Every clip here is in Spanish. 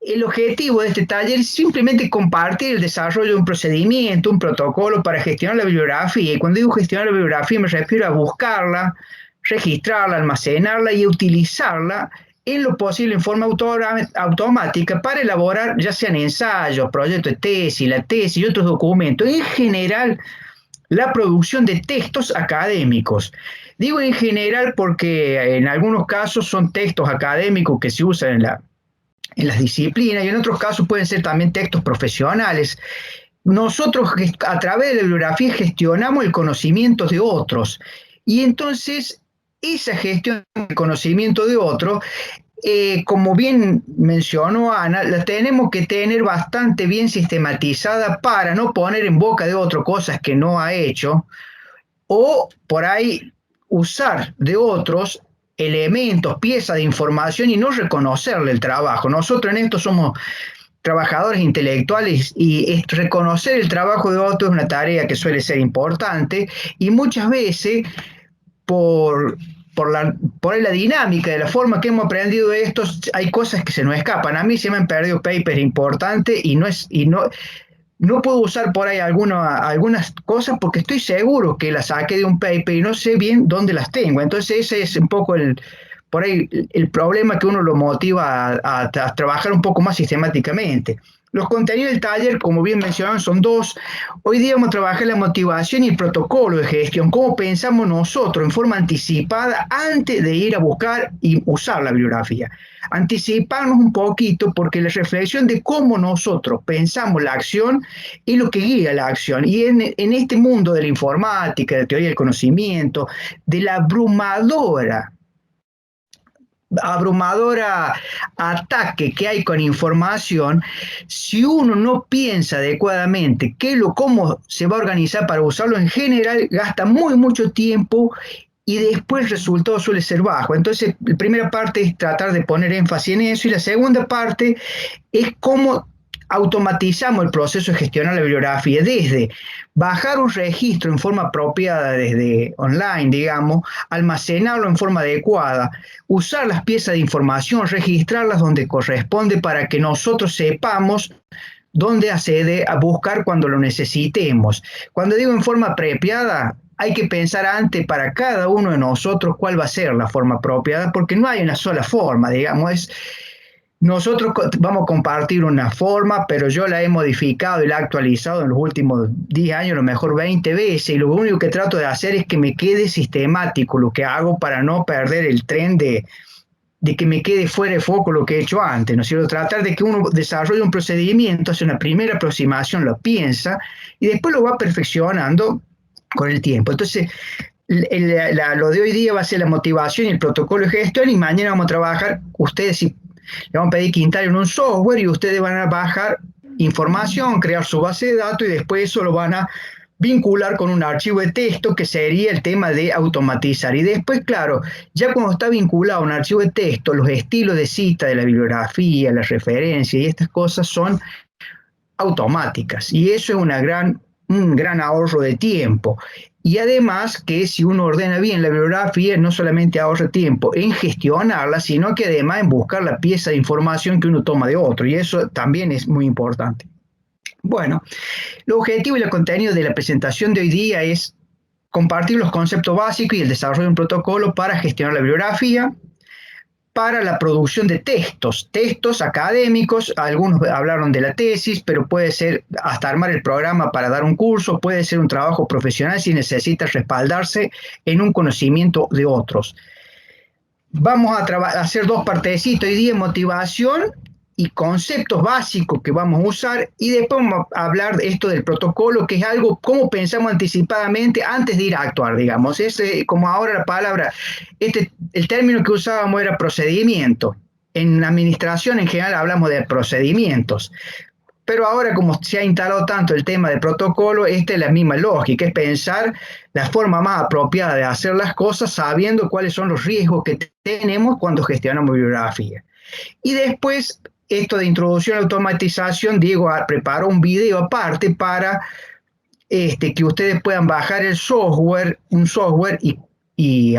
el objetivo de este taller es simplemente compartir el desarrollo de un procedimiento, un protocolo para gestionar la bibliografía. Y cuando digo gestionar la bibliografía me refiero a buscarla, registrarla, almacenarla y utilizarla en lo posible en forma automática para elaborar ya sean ensayos, proyectos de tesis, la tesis y otros documentos. En general, la producción de textos académicos. Digo en general porque en algunos casos son textos académicos que se usan en las disciplinas y en otros casos pueden ser también textos profesionales. Nosotros a través de la bibliografía gestionamos el conocimiento de otros y entonces esa gestión del conocimiento de otros, como bien mencionó Ana, la tenemos que tener bastante bien sistematizada para no poner en boca de otro cosas que no ha hecho o por ahí usar de otros elementos, piezas de información y no reconocerle el trabajo. Nosotros en esto somos trabajadores intelectuales y reconocer el trabajo de otros es una tarea que suele ser importante y muchas veces por, por la dinámica de la forma que hemos aprendido esto, hay cosas que se nos escapan. A mí se me han perdido papers importantes no puedo usar por ahí algunas cosas porque estoy seguro que las saqué de un paper y no sé bien dónde las tengo. Entonces ese es un poco por ahí el problema que uno lo motiva a trabajar un poco más sistemáticamente. Los contenidos del taller, como bien mencionaron, son dos. Hoy día vamos a trabajar la motivación y el protocolo de gestión, cómo pensamos nosotros en forma anticipada antes de ir a buscar y usar la bibliografía. Anticiparnos un poquito porque la reflexión de cómo nosotros pensamos la acción es lo que guía la acción. Y en este mundo de la informática, de la teoría del conocimiento, de la abrumadora ataque que hay con información, si uno no piensa adecuadamente cómo se va a organizar para usarlo, en general gasta mucho tiempo y después el resultado suele ser bajo. Entonces, la primera parte es tratar de poner énfasis en eso y la segunda parte es cómo automatizamos el proceso de gestionar la bibliografía desde bajar un registro en forma apropiada desde online, digamos, almacenarlo en forma adecuada, usar las piezas de información, registrarlas donde corresponde para que nosotros sepamos dónde accede a buscar cuando lo necesitemos. Cuando digo en forma apropiada, hay que pensar antes para cada uno de nosotros cuál va a ser la forma apropiada, porque no hay una sola forma, digamos, nosotros vamos a compartir una forma, pero yo la he modificado y la he actualizado en los últimos 10 años, a lo mejor 20 veces, y lo único que trato de hacer es que me quede sistemático lo que hago para no perder el tren de que me quede fuera de foco lo que he hecho antes, ¿no es cierto? Tratar de que uno desarrolle un procedimiento, hace una primera aproximación, lo piensa, y después lo va perfeccionando con el tiempo. Entonces, lo de hoy día va a ser la motivación y el protocolo de gestión, y mañana vamos a trabajar, ustedes si le vamos a pedir que instalen un software y ustedes van a bajar información, crear su base de datos y después eso lo van a vincular con un archivo de texto que sería el tema de automatizar. Y después, claro, ya cuando está vinculado a un archivo de texto, los estilos de cita de la bibliografía, la referencia y estas cosas son automáticas. Y eso es un gran ahorro de tiempo. Y además que si uno ordena bien la bibliografía, no solamente ahorra tiempo en gestionarla, sino que además en buscar la pieza de información que uno toma de otro. Y eso también es muy importante. Bueno, el objetivo y el contenido de la presentación de hoy día es compartir los conceptos básicos y el desarrollo de un protocolo para gestionar la bibliografía, para la producción de textos académicos, algunos hablaron de la tesis, pero puede ser hasta armar el programa para dar un curso, puede ser un trabajo profesional si necesita respaldarse en un conocimiento de otros. Vamos a hacer dos partecitas hoy día, motivación y conceptos básicos que vamos a usar, y después vamos a hablar de esto del protocolo, que es algo, cómo pensamos anticipadamente antes de ir a actuar, digamos. Es como ahora la palabra, el término que usábamos era procedimiento. En la administración en general hablamos de procedimientos, pero ahora como se ha instalado tanto el tema de protocolo, esta es la misma lógica, es pensar la forma más apropiada de hacer las cosas sabiendo cuáles son los riesgos que tenemos cuando gestionamos bibliografía. Y después, esto de introducción y automatización, Diego preparó un video aparte para que ustedes puedan bajar un software y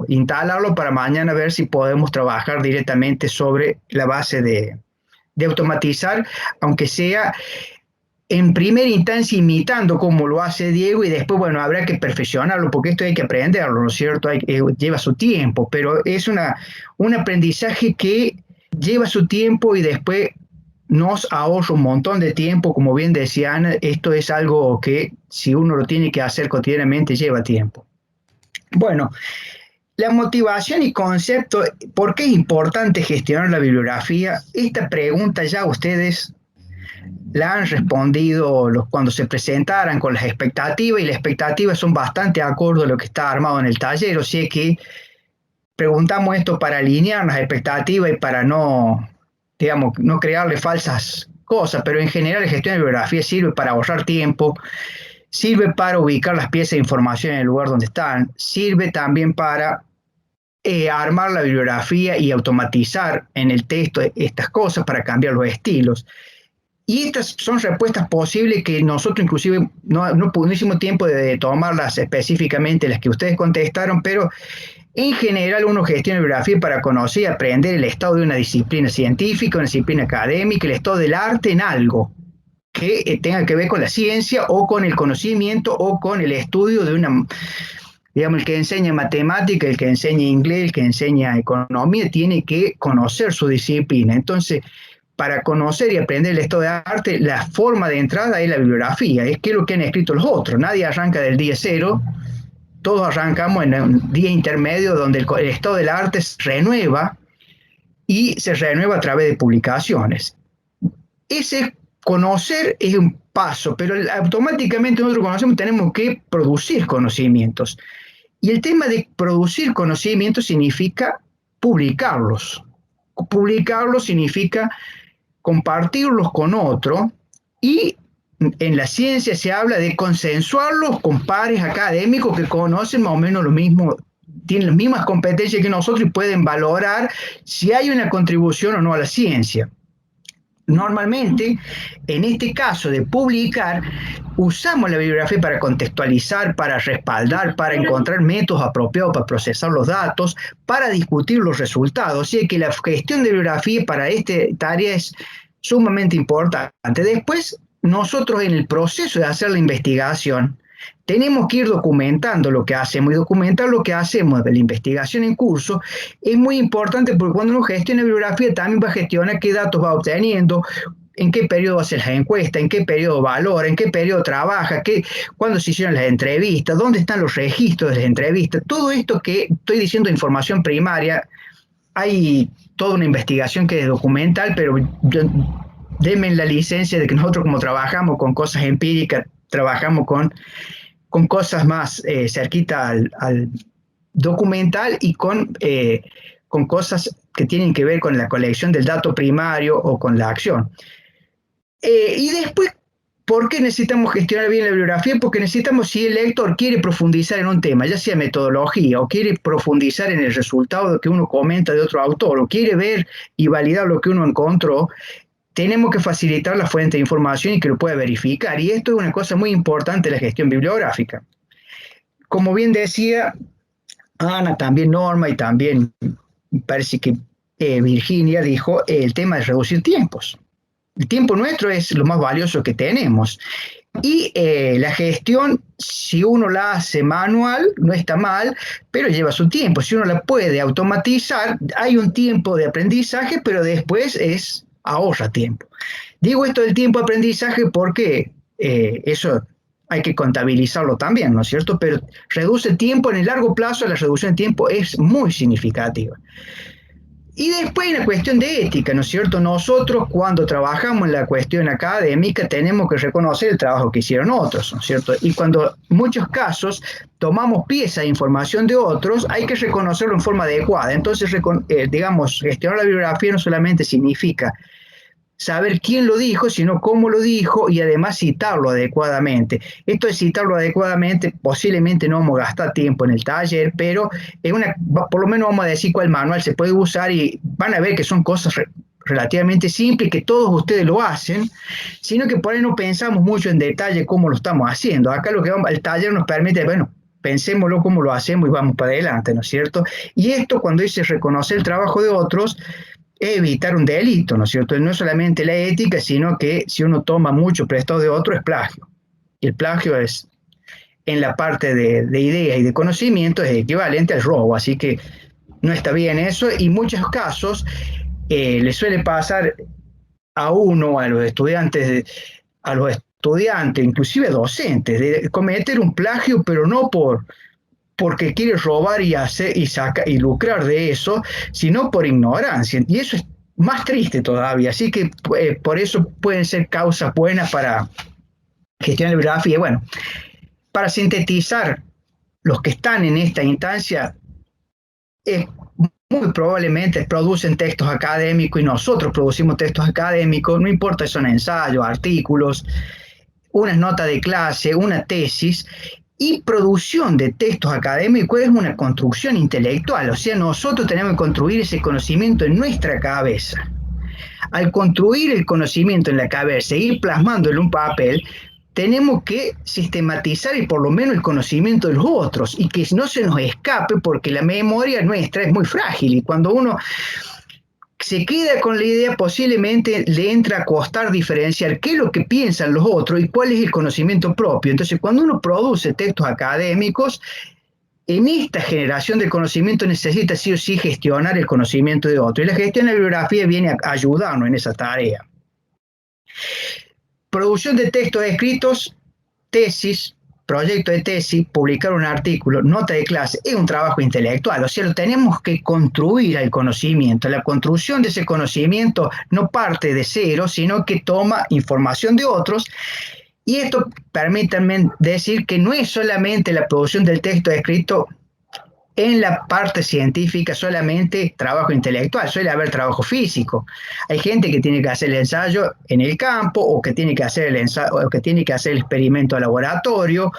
instalarlo para mañana ver si podemos trabajar directamente sobre la base de automatizar, aunque sea en primera instancia imitando como lo hace Diego y después, bueno, habrá que perfeccionarlo porque esto hay que aprenderlo, ¿no es cierto? Lleva su tiempo, pero es un aprendizaje que lleva su tiempo y después nos ahorra un montón de tiempo, como bien decía Ana, esto es algo que si uno lo tiene que hacer cotidianamente lleva tiempo. Bueno, la motivación y concepto, ¿por qué es importante gestionar la bibliografía? Esta pregunta ya ustedes la han respondido cuando se presentaran con las expectativas, y las expectativas son bastante acorde a lo que está armado en el taller, o sea que preguntamos esto para alinear las expectativas y para no, digamos, no crearle falsas cosas, pero en general la gestión de bibliografía sirve para ahorrar tiempo, sirve para ubicar las piezas de información en el lugar donde están, sirve también para armar la bibliografía y automatizar en el texto estas cosas para cambiar los estilos. Y estas son respuestas posibles que nosotros inclusive no hicimos tiempo de tomarlas específicamente, las que ustedes contestaron, pero en general uno gestiona bibliografía para conocer y aprender el estado de una disciplina científica, una disciplina académica, el estado del arte en algo que tenga que ver con la ciencia o con el conocimiento o con el estudio de una, digamos, el que enseña matemática, el que enseña inglés, el que enseña economía, tiene que conocer su disciplina. Entonces, para conocer y aprender el estado de arte, la forma de entrada es la bibliografía, es que es lo que han escrito los otros. Nadie arranca del día cero, todos arrancamos en un día intermedio donde el estado del arte se renueva y se renueva a través de publicaciones. Ese conocer es un paso, pero automáticamente nosotros conocemos, tenemos que producir conocimientos. Y el tema de producir conocimientos significa publicarlos. Publicarlos significa compartirlos con otro, y en la ciencia se habla de consensuarlos con pares académicos que conocen más o menos lo mismo, tienen las mismas competencias que nosotros y pueden valorar si hay una contribución o no a la ciencia. Normalmente, en este caso de publicar, usamos la bibliografía para contextualizar, para respaldar, para encontrar métodos apropiados para procesar los datos, para discutir los resultados. Así que la gestión de bibliografía para esta tarea es sumamente importante. Después, nosotros en el proceso de hacer la investigación, tenemos que ir documentando lo que hacemos, y documentar lo que hacemos de la investigación en curso es muy importante porque cuando uno gestiona bibliografía también va a gestionar qué datos va obteniendo, en qué periodo hace las encuestas, en qué periodo valora, en qué periodo trabaja, cuándo se hicieron las entrevistas, dónde están los registros de las entrevistas. Todo esto que estoy diciendo de información primaria, hay toda una investigación que es documental, pero denme la licencia de que nosotros como trabajamos con cosas empíricas, trabajamos con cosas más cerquita al documental y con cosas que tienen que ver con la colección del dato primario o con la acción. Y después, ¿por qué necesitamos gestionar bien la bibliografía? Porque necesitamos, si el lector quiere profundizar en un tema, ya sea metodología, o quiere profundizar en el resultado que uno comenta de otro autor, o quiere ver y validar lo que uno encontró, tenemos que facilitar la fuente de información y que lo pueda verificar. Y esto es una cosa muy importante de la gestión bibliográfica. Como bien decía Ana, también Norma y también parece que Virginia dijo el tema de reducir tiempos. El tiempo nuestro es lo más valioso que tenemos. Y la gestión, si uno la hace manual, no está mal, pero lleva su tiempo. Si uno la puede automatizar, hay un tiempo de aprendizaje, pero después ahorra tiempo. Digo esto del tiempo de aprendizaje porque eso hay que contabilizarlo también, ¿no es cierto? Pero reduce tiempo en el largo plazo, la reducción de tiempo es muy significativa. Y después hay una cuestión de ética, ¿no es cierto? Nosotros cuando trabajamos en la cuestión académica tenemos que reconocer el trabajo que hicieron otros, ¿no es cierto? Y cuando en muchos casos tomamos piezas de información de otros, hay que reconocerlo en forma adecuada. Entonces, digamos, gestionar la bibliografía no solamente significa saber quién lo dijo, sino cómo lo dijo y además citarlo adecuadamente. Esto de citarlo adecuadamente, posiblemente no vamos a gastar tiempo en el taller, pero por lo menos vamos a decir cuál manual se puede usar y van a ver que son cosas relativamente simples, que todos ustedes lo hacen, sino que por ahí no pensamos mucho en detalle cómo lo estamos haciendo. Acá el taller nos permite, bueno, pensémoslo cómo lo hacemos y vamos para adelante, ¿no es cierto? Y esto, cuando dice reconocer el trabajo de otros, evitar un delito, ¿no es cierto? No es solamente la ética, sino que si uno toma mucho prestado de otro es plagio. Y el plagio es, en la parte de ideas y de conocimiento, es equivalente al robo, así que no está bien eso, y en muchos casos le suele pasar a uno, a los estudiantes, inclusive docentes, de cometer un plagio, pero no porque quiere robar y hacer y lucrar de eso, sino por ignorancia. Y eso es más triste todavía. Así que por eso pueden ser causas buenas para gestionar la bibliografía. Bueno, para sintetizar, los que están en esta instancia es muy probablemente producen textos académicos y nosotros producimos textos académicos, no importa si son ensayos, artículos, una nota de clase, una tesis, y producción de textos académicos es una construcción intelectual, o sea, nosotros tenemos que construir ese conocimiento en nuestra cabeza. Al construir el conocimiento en la cabeza e ir plasmándolo en un papel, tenemos que sistematizar y por lo menos el conocimiento de los otros y que no se nos escape porque la memoria nuestra es muy frágil y cuando uno se queda con la idea, posiblemente le entra a costar diferenciar qué es lo que piensan los otros y cuál es el conocimiento propio. Entonces, cuando uno produce textos académicos, en esta generación de conocimiento necesita sí o sí gestionar el conocimiento de otro. Y la gestión de la bibliografía viene a ayudarnos en esa tarea. Producción de textos escritos, tesis, proyecto de tesis, publicar un artículo, nota de clase, es un trabajo intelectual, o sea, lo tenemos que construir al conocimiento. La construcción de ese conocimiento no parte de cero, sino que toma información de otros. Y esto, permítanme decir que no es solamente la producción del texto escrito en la parte científica solamente trabajo intelectual, suele haber trabajo físico. Hay gente que tiene que hacer el ensayo en el campo o que tiene que hacer el ensayo, o que tiene que hacer el experimento a laboratorio,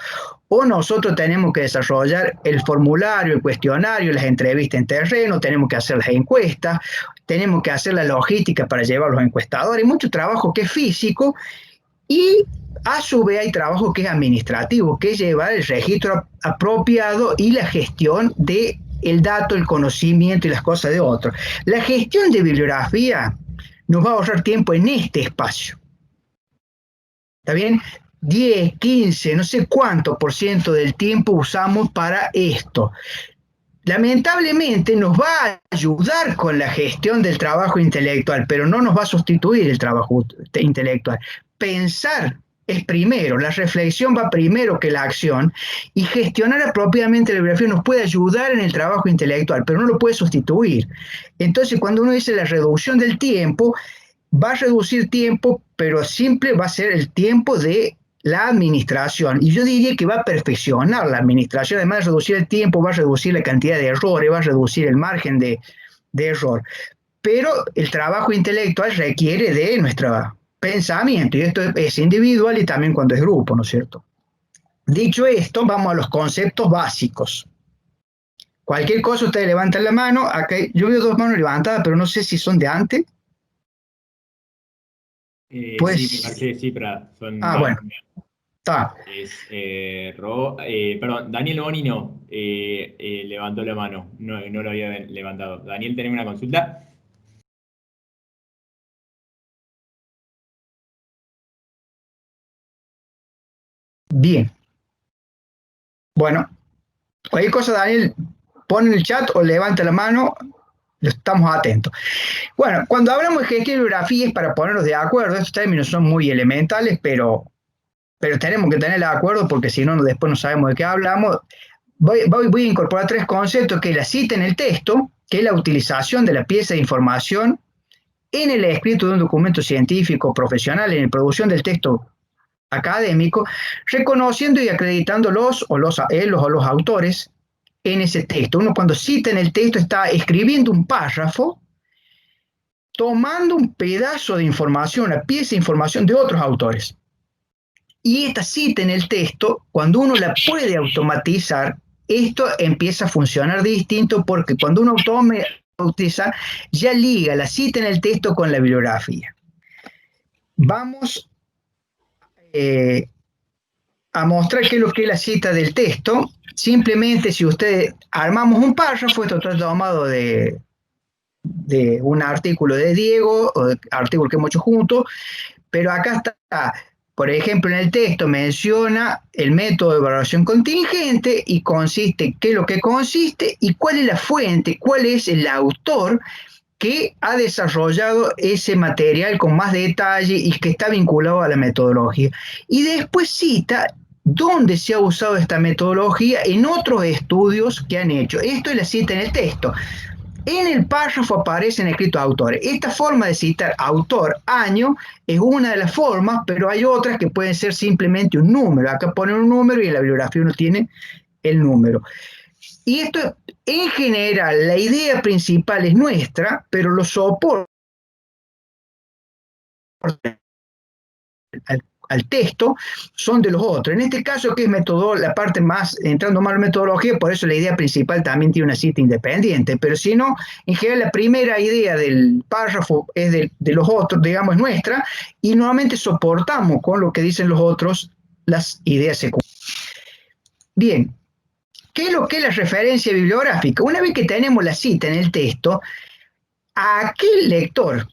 o nosotros tenemos que desarrollar el formulario, el cuestionario, las entrevistas en terreno, tenemos que hacer las encuestas, tenemos que hacer la logística para llevar a los encuestadores, mucho trabajo que es físico y a su vez hay trabajo que es administrativo, que es llevar el registro apropiado y la gestión de el dato, el conocimiento y las cosas de otros. La gestión de bibliografía nos va a ahorrar tiempo en este espacio. ¿Está bien? 10, 15, no sé cuánto por ciento del tiempo usamos para esto. Lamentablemente nos va a ayudar con la gestión del trabajo intelectual, pero no nos va a sustituir el trabajo intelectual. Pensar es primero, la reflexión va primero que la acción y gestionar apropiadamente la bibliografía nos puede ayudar en el trabajo intelectual, pero no lo puede sustituir. Entonces, cuando uno dice la reducción del tiempo, va a reducir tiempo, pero siempre va a ser el tiempo de la administración. Y yo diría que va a perfeccionar la administración, además de reducir el tiempo, va a reducir la cantidad de errores, va a reducir el margen de error. Pero el trabajo intelectual requiere de nuestro pensamiento, y esto es individual y también cuando es grupo, ¿no es cierto? Dicho esto, vamos a los conceptos básicos. Cualquier cosa, ustedes levantan la mano. Acá yo veo dos manos levantadas, pero no sé si son de antes. Pues, Sí, me parece que sí, pero son bueno, está. perdón, Daniel Boni no, levantó la mano, no, no lo había levantado. Daniel, ¿tenés una consulta? Bien. Bueno, cualquier cosa, Daniel, pon en el chat o levanta la mano, estamos atentos. Bueno, cuando hablamos de gestión de bibliografía es para ponernos de acuerdo, estos términos son muy elementales, pero tenemos que tener de acuerdo porque si no, después no sabemos de qué hablamos. Voy a incorporar tres conceptos, que es la cita en el texto, que es la utilización de la pieza de información en el escrito de un documento científico profesional, en la producción del texto académico, reconociendo y acreditando los autores en ese texto. Uno cuando cita en el texto está escribiendo un párrafo, tomando un pedazo de información, una pieza de información de otros autores. Y esta cita en el texto, cuando uno la puede automatizar, esto empieza a funcionar distinto porque cuando uno automatiza, ya liga la cita en el texto con la bibliografía. Vamos a mostrar qué es lo que es la cita del texto. Simplemente si ustedes armamos un párrafo, esto está tomado de de un artículo de Diego, o de artículo que hemos hecho juntos, pero acá está, por ejemplo, en el texto menciona el método de evaluación contingente y consiste, qué es lo que consiste y cuál es la fuente, cuál es el autor que ha desarrollado ese material con más detalle y que está vinculado a la metodología. Y después cita dónde se ha usado esta metodología en otros estudios que han hecho. Esto es la cita en el texto. En el párrafo aparecen escritos autores. Esta forma de citar autor, año, es una de las formas, pero hay otras que pueden ser simplemente un número. Acá ponen un número y en la bibliografía uno tiene el número. Y esto, en general, la idea principal es nuestra, pero los soportes al texto son de los otros. En este caso, que es la parte más, entrando más en metodología, por eso la idea principal también tiene una cita independiente, pero si no, en general la primera idea del párrafo es de los otros, digamos, es nuestra, y normalmente soportamos con lo que dicen los otros las ideas secundarias. Bien, ¿qué es lo que es la referencia bibliográfica? Una vez que tenemos la cita en el texto, a aquel lector,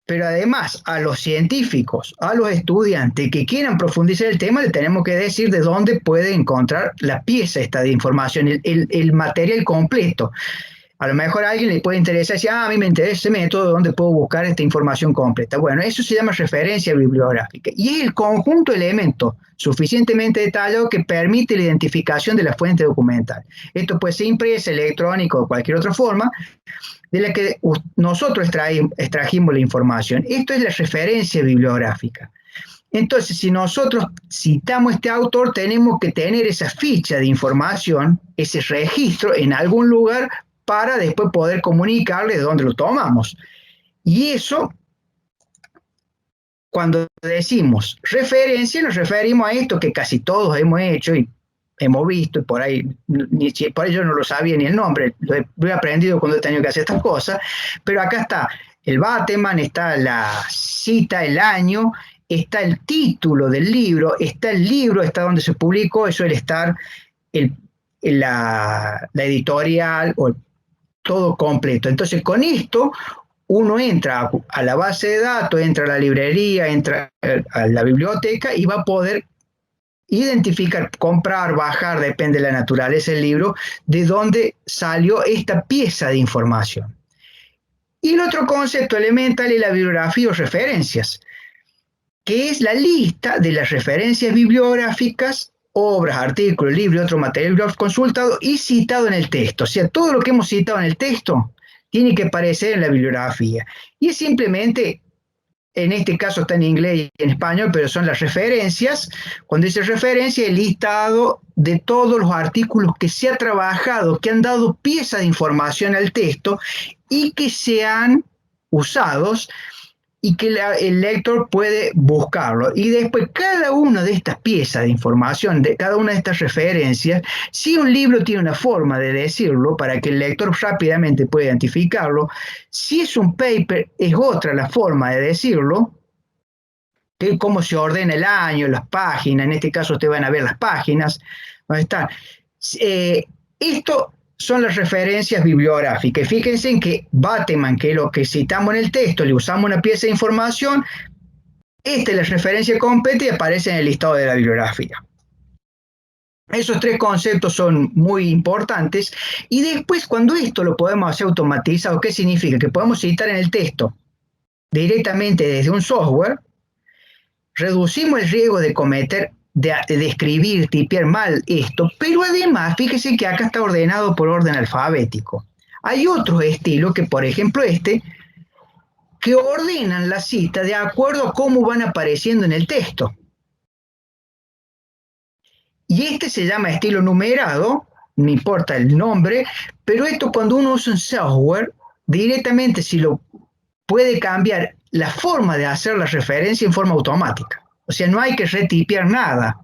pero además a los científicos, a los estudiantes que quieran profundizar el tema, le tenemos que decir de dónde puede encontrar la pieza esta de información, el material completo. A lo mejor a alguien le puede interesar decir, a mí me interesa ese método, ¿dónde puedo buscar esta información completa? Bueno, eso se llama referencia bibliográfica y es el conjunto de elementos suficientemente detallado que permite la identificación de la fuente documental. Esto puede ser impresa, electrónico o cualquier otra forma de la que nosotros extrajimos la información. Esto es la referencia bibliográfica. Entonces, si nosotros citamos este autor, tenemos que tener esa ficha de información, ese registro en algún lugar para después poder comunicarle de dónde lo tomamos. Y eso, cuando decimos referencia, nos referimos a esto que casi todos hemos hecho y hemos visto, y por ahí yo no lo sabía ni el nombre, lo he aprendido cuando he tenido que hacer estas cosas, pero acá está el Bateman, está la cita, el año, está el título del libro, está el libro, está donde se publicó, eso suele estar la editorial o todo completo. Entonces, con esto uno entra a la base de datos, entra a la librería, entra a la biblioteca y va a poder identificar, comprar, bajar, depende de la naturaleza del libro, de dónde salió esta pieza de información. Y el otro concepto elemental es la bibliografía o referencias, que es la lista de las referencias bibliográficas, obras, artículos, libros y otro material consultado y citado en el texto. O sea, todo lo que hemos citado en el texto tiene que aparecer en la bibliografía. Y es simplemente, en este caso está en inglés y en español, pero son las referencias. Cuando dice referencia, el listado de todos los artículos que se ha trabajado, que han dado pieza de información al texto y que se han usados y que el lector puede buscarlo. Y después cada una de estas piezas de información, de cada una de estas referencias, si un libro tiene una forma de decirlo para que el lector rápidamente pueda identificarlo, si es un paper es otra la forma de decirlo, que cómo se ordena el año, las páginas, en este caso ustedes van a ver las páginas, donde están. Esto son las referencias bibliográficas. Fíjense en que Bateman, que es lo que citamos en el texto, le usamos una pieza de información, esta es la referencia completa y aparece en el listado de la bibliografía. Esos tres conceptos son muy importantes y después cuando esto lo podemos hacer automatizado, ¿qué significa? Que podemos citar en el texto directamente desde un software, reducimos el riesgo de cometer de escribir, tipear mal esto, pero además, fíjese que acá está ordenado por orden alfabético. Hay otros estilos, que por ejemplo que ordenan la cita de acuerdo a cómo van apareciendo en el texto. Y este se llama estilo numerado, no importa el nombre, pero esto cuando uno usa un software, directamente si lo puede cambiar la forma de hacer la referencia en forma automática. O sea, no hay que retipear nada.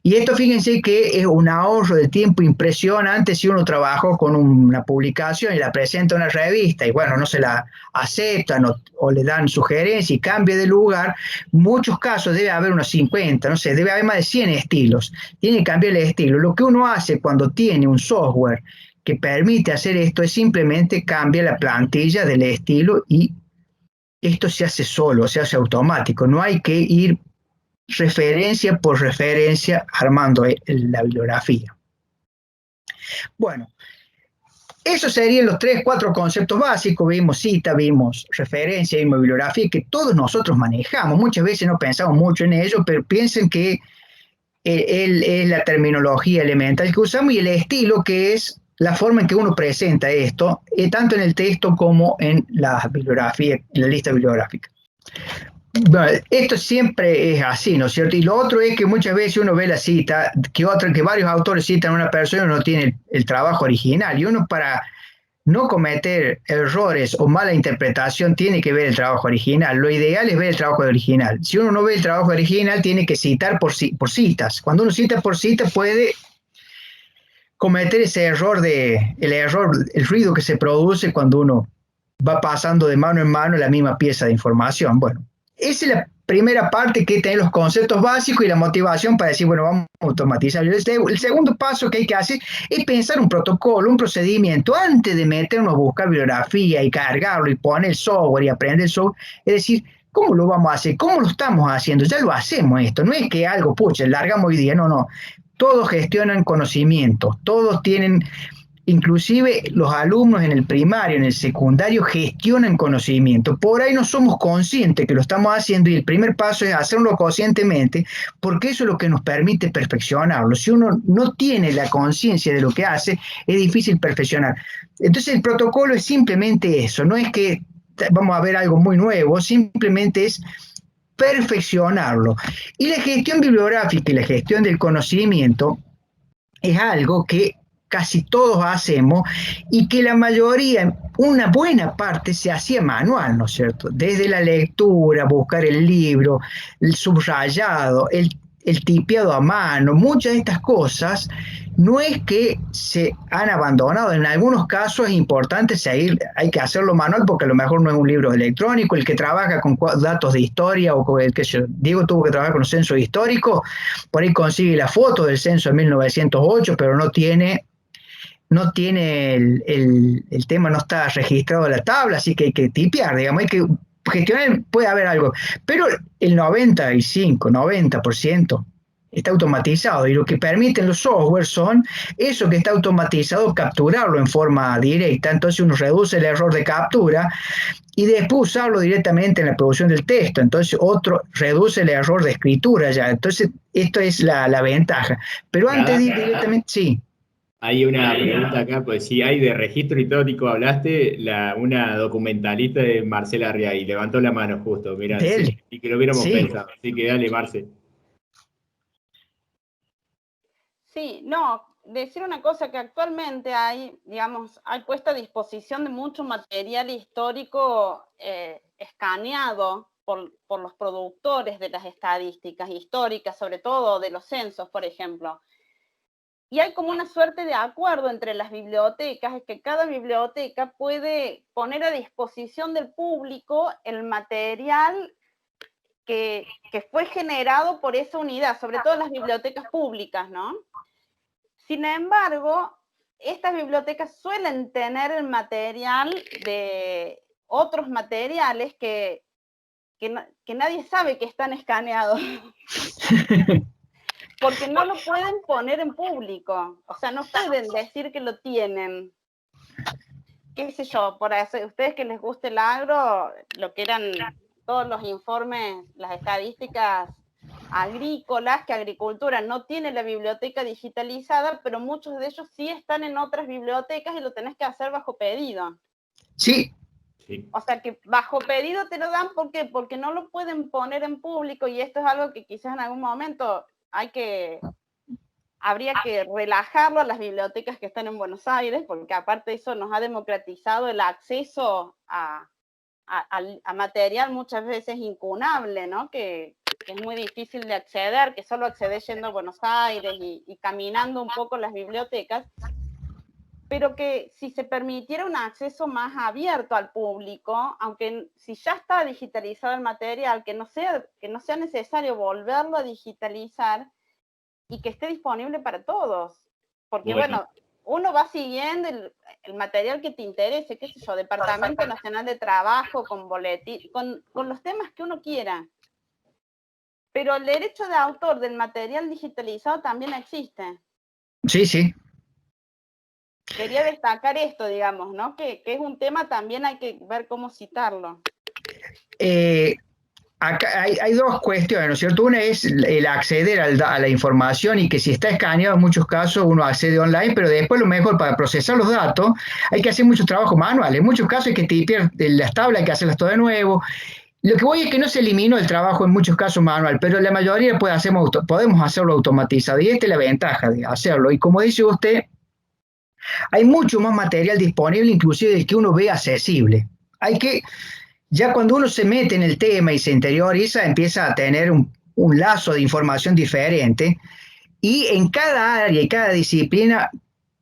Y esto fíjense que es un ahorro de tiempo impresionante si uno trabajó con una publicación y la presenta en una revista y bueno, no se la aceptan o le dan sugerencias y cambia de lugar. En muchos casos debe haber unos 50, no sé, debe haber más de 100 estilos. Tiene que cambiar el estilo. Lo que uno hace cuando tiene un software que permite hacer esto es simplemente cambiar la plantilla del estilo y esto se hace solo, se hace automático. No hay que ir referencia por referencia armando la bibliografía. Bueno, esos serían los 3, 4 conceptos básicos. Vimos cita, vimos referencia, vimos bibliografía, que todos nosotros manejamos. Muchas veces no pensamos mucho en ello, pero piensen que es la terminología elemental que usamos y el estilo, que es la forma en que uno presenta esto, tanto en el texto como en la bibliografía, en la lista bibliográfica. Bueno, esto siempre es así, ¿no es cierto? Y lo otro es que muchas veces uno ve la cita, que varios autores citan a una persona y no tiene el trabajo original, y uno para no cometer errores o mala interpretación tiene que ver el trabajo original. Lo ideal es ver el trabajo original. Si uno no ve el trabajo original, tiene que citar por citas. Cuando uno cita por cita puede cometer ese error el ruido que se produce cuando uno va pasando de mano en mano la misma pieza de información. Bueno, esa es la primera parte, que tener los conceptos básicos y la motivación para decir, bueno, vamos a automatizar. El segundo paso que hay que hacer es pensar un protocolo, un procedimiento, antes de meternos a buscar bibliografía y cargarlo y poner el software y aprender el software. Es decir, ¿cómo lo vamos a hacer? ¿Cómo lo estamos haciendo? Ya lo hacemos esto. No es que algo, pucha, largamos hoy día. No, no. Todos gestionan conocimientos, todos tienen... Inclusive los alumnos en el primario, en el secundario, gestionan conocimiento. Por ahí no somos conscientes que lo estamos haciendo y el primer paso es hacerlo conscientemente, porque eso es lo que nos permite perfeccionarlo. Si uno no tiene la conciencia de lo que hace, es difícil perfeccionar. Entonces el protocolo es simplemente eso, no es que vamos a ver algo muy nuevo, simplemente es perfeccionarlo. Y la gestión bibliográfica y la gestión del conocimiento es algo que casi todos hacemos y que la mayoría, una buena parte, se hacía manual, ¿no es cierto? Desde la lectura, buscar el libro, el subrayado, el tipeado a mano, muchas de estas cosas no es que se han abandonado. En algunos casos es importante seguir, hay que hacerlo manual porque a lo mejor no es un libro electrónico. El que trabaja con datos de historia o con el que Diego tuvo que trabajar con los censos históricos, por ahí consigue la foto del censo de 1908, pero no tiene el tema, no está registrado en la tabla, así que hay que tipear, digamos, hay que gestionar, puede haber algo, pero el 90% está automatizado y lo que permiten los software son eso que está automatizado, capturarlo en forma directa. Entonces uno reduce el error de captura y después usarlo directamente en la producción del texto. Entonces otro reduce el error de escritura ya. Entonces esto es la ventaja. Pero antes de ir directamente, sí. Hay una pregunta acá, pues si hay de registro histórico hablaste, una documentalista de Marcela Arriagui, levantó la mano justo, mira, sí, y que lo hubiéramos pensado, así que dale, Marce. Sí, no, decir una cosa, que actualmente hay, digamos, hay puesta a disposición de mucho material histórico escaneado por los productores de las estadísticas históricas, sobre todo de los censos, por ejemplo. Y hay como una suerte de acuerdo entre las bibliotecas, es que cada biblioteca puede poner a disposición del público el material que fue generado por esa unidad, sobre todo las bibliotecas públicas, ¿no? Sin embargo, estas bibliotecas suelen tener el material de otros materiales que nadie sabe que están escaneados. Porque no lo pueden poner en público, o sea, no pueden decir que lo tienen. Qué sé yo, por eso, ustedes que les guste el agro, lo que eran todos los informes, las estadísticas agrícolas, que agricultura no tiene la biblioteca digitalizada, pero muchos de ellos sí están en otras bibliotecas y lo tenés que hacer bajo pedido. Sí. O sea que bajo pedido te lo dan, ¿por qué? Porque no lo pueden poner en público, y esto es algo que quizás en algún momento habría que relajarlo a las bibliotecas que están en Buenos Aires, porque aparte eso nos ha democratizado el acceso a material muchas veces incunable, ¿no? Que es muy difícil de acceder, que solo accedes yendo a Buenos Aires y caminando un poco las bibliotecas, pero que si se permitiera un acceso más abierto al público, aunque si ya está digitalizado el material, que no sea necesario volverlo a digitalizar y que esté disponible para todos. Porque bueno, uno va siguiendo el material que te interese, qué sé yo, Departamento Nacional de Trabajo, con boletín, con los temas que uno quiera. Pero el derecho de autor del material digitalizado también existe. Sí, sí. Quería destacar esto, digamos, ¿no? Que es un tema también hay que ver cómo citarlo. Acá hay dos cuestiones, ¿no es cierto? Una es el acceder a la información y que si está escaneado en muchos casos uno accede online, pero después lo mejor para procesar los datos hay que hacer mucho trabajo manual. En muchos casos hay que tipear las tablas, hay que hacerlas todo de nuevo. Lo que voy es que no se eliminó el trabajo en muchos casos manual, pero la mayoría podemos hacerlo automatizado y esta es la ventaja de hacerlo. Y como dice usted, hay mucho más material disponible, inclusive del que uno ve accesible. Ya cuando uno se mete en el tema y se interioriza, empieza a tener un lazo de información diferente y en cada área y cada disciplina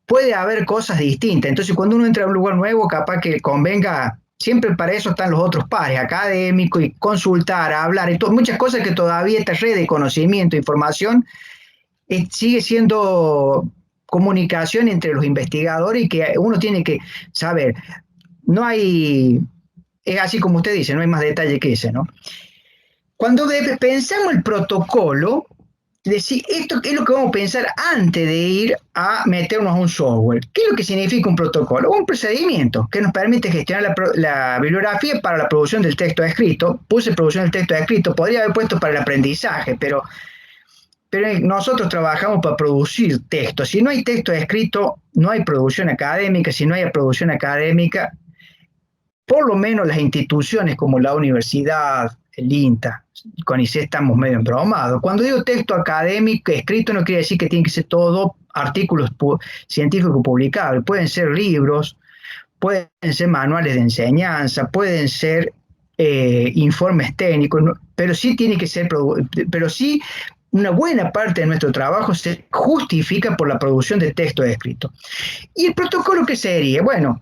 puede haber cosas distintas. Entonces, cuando uno entra a un lugar nuevo, capaz que convenga, siempre para eso están los otros pares académicos y consultar, hablar, y muchas cosas que todavía esta red de conocimiento, información, sigue siendo comunicación entre los investigadores y que uno tiene que saber. No hay, es así como usted dice, no hay más detalle que ese, ¿no? Cuando pensamos el protocolo, decir, esto es lo que vamos a pensar antes de ir a meternos a un software. ¿Qué es lo que significa un protocolo? Un procedimiento que nos permite gestionar la bibliografía para la producción del texto escrito. Puse producción del texto escrito, podría haber puesto para el aprendizaje, pero nosotros trabajamos para producir texto. Si no hay texto escrito, no hay producción académica. Si no hay producción académica, por lo menos las instituciones como la universidad, el INTA, con ICE estamos medio embromados. Cuando digo texto académico escrito no quiere decir que tiene que ser todo artículos científicos publicables. Pueden ser libros, pueden ser manuales de enseñanza, pueden ser informes técnicos, pero sí tiene que ser, pero sí una buena parte de nuestro trabajo se justifica por la producción de texto escrito. ¿Y el protocolo qué sería? Bueno,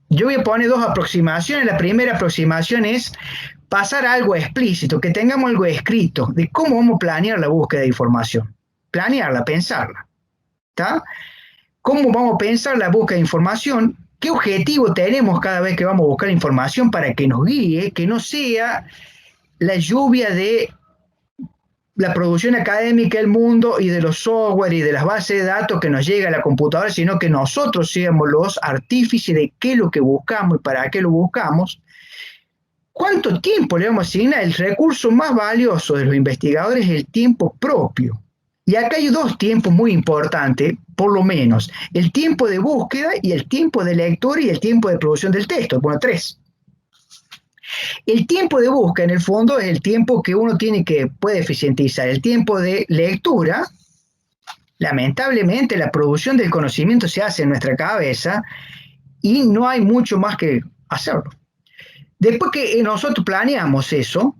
yo voy a poner dos aproximaciones. La primera aproximación es pasar a algo explícito, que tengamos algo escrito de cómo vamos a planear la búsqueda de información. Planearla, pensarla. ¿Está? ¿Cómo vamos a pensar la búsqueda de información? ¿Qué objetivo tenemos cada vez que vamos a buscar información para que nos guíe, que no sea la lluvia de la producción académica del mundo y de los software y de las bases de datos que nos llega a la computadora, sino que nosotros seamos los artífices de qué es lo que buscamos y para qué lo buscamos? ¿Cuánto tiempo le vamos a asignar? El recurso más valioso de los investigadores es el tiempo propio. Y acá hay dos tiempos muy importantes, por lo menos. El tiempo de búsqueda y el tiempo de lectura y el tiempo de producción del texto. Bueno, tres. El tiempo de búsqueda, en el fondo, es el tiempo que uno puede eficientizar. El tiempo de lectura, lamentablemente, la producción del conocimiento se hace en nuestra cabeza y no hay mucho más que hacerlo. Después que nosotros planeamos eso,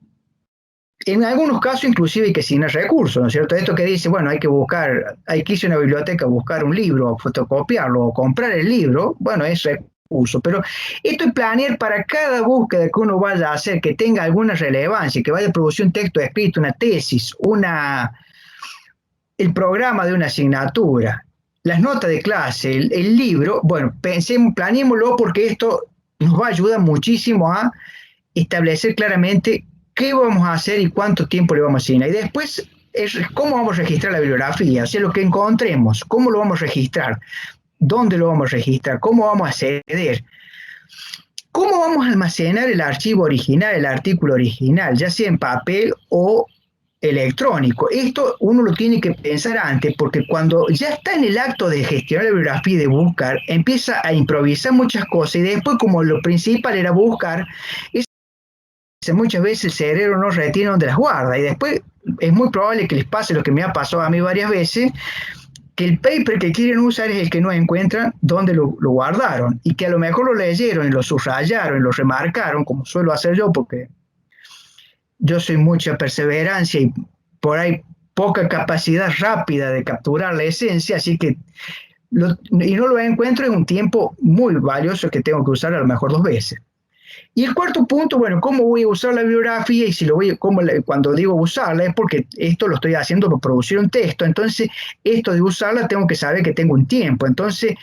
en algunos casos inclusive hay que asignar recursos, ¿no es cierto? Esto que dice, bueno, hay que irse a una biblioteca a buscar un libro, fotocopiarlo o comprar el libro, bueno, es recurso. Pero esto es planear para cada búsqueda que uno vaya a hacer, que tenga alguna relevancia, que vaya a producir un texto escrito, una tesis, el programa de una asignatura, las notas de clase, el libro. Bueno, planeémoslo porque esto nos va a ayudar muchísimo a establecer claramente qué vamos a hacer y cuánto tiempo le vamos a asignar. Y después, cómo vamos a registrar la bibliografía, o sea, lo que encontremos, cómo lo vamos a registrar, dónde lo vamos a registrar, cómo vamos a acceder, cómo vamos a almacenar el archivo original, el artículo original, ya sea en papel o electrónico. Esto uno lo tiene que pensar antes, porque cuando ya está en el acto de gestionar la bibliografía y de buscar, empieza a improvisar muchas cosas y después, como lo principal era buscar, muchas veces el cerebro no retiene donde las guarda y después es muy probable que les pase lo que me ha pasado a mí varias veces, que el paper que quieren usar es el que no encuentran donde lo guardaron y que a lo mejor lo leyeron y lo subrayaron y lo remarcaron, como suelo hacer yo, porque yo soy mucha perseverancia y por ahí poca capacidad rápida de capturar la esencia, así que y no lo encuentro en un tiempo muy valioso que tengo que usar a lo mejor 2 veces. Y el cuarto punto, bueno, ¿cómo voy a usar la bibliografía? Y si lo voy, cuando digo usarla es porque esto lo estoy haciendo para producir un texto, entonces esto de usarla tengo que saber que tengo un tiempo. Entonces,